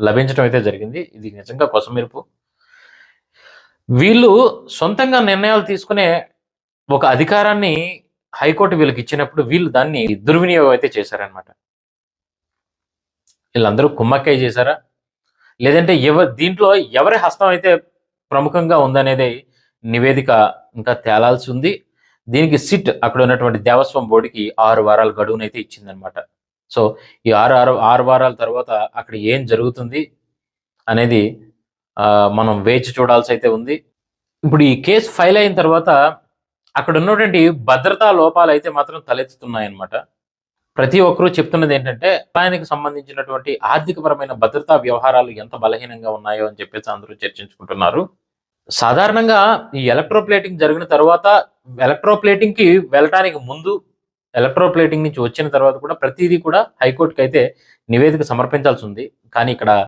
లభించడం అయితే జరిగింది. ఇది నిజంగా కొసమెరుపు. వీళ్ళు సొంతంగా నిర్ణయాలు తీసుకునే ఒక అధికారాన్ని హైకోర్టు వీళ్ళకిచ్చినప్పుడు వీళ్ళు దాన్ని దుర్వినియోగం అయితే చేశారనమాట. వీళ్ళందరూ కుమ్మక్కై చేశారా? లేదంటే దీంట్లో ఎవరి హస్తం అయితే ప్రముఖంగా ఉందనేది నివేదిక ఇంకా తేలాల్సి ఉంది. దీనికి సిట్ అక్కడ ఉన్నటువంటి దేవస్వం బోర్డుకి 6 వారాల గడువునైతే ఇచ్చిందనమాట. సో ఈ 6 వారాల తర్వాత అక్కడ ఏం జరుగుతుంది అనేది మనం వేచి చూడాల్సి అయితే ఉంది. ఇప్పుడు ఈ కేసు ఫైల్ అయిన తర్వాత అక్కడ ఉన్నటువంటి భద్రతా లోపాలు అయితే మాత్రం తలెత్తుతున్నాయన్నమాట. ప్రతి ఒక్కరూ చెప్తున్నది ఏంటంటే ఆయనకి సంబంధించినటువంటి ఆర్థికపరమైన భద్రతా వ్యవహారాలు ఎంత బలహీనంగా ఉన్నాయో అని చెప్పేసి అందరూ చర్చించుకుంటున్నారు. సాధారణంగా ఈ ఎలక్ట్రోప్లేటింగ్ జరిగిన తర్వాత ఎలక్ట్రోప్లేటింగ్ కి వెళ్ళటానికి ముందు ఎలక్ట్రోప్లేటింగ్ నుంచి వచ్చిన తర్వాత కూడా ప్రతిదీ కూడా హైకోర్టుకి అయితే నివేదిక సమర్పించాల్సి ఉంది. కానీ ఇక్కడ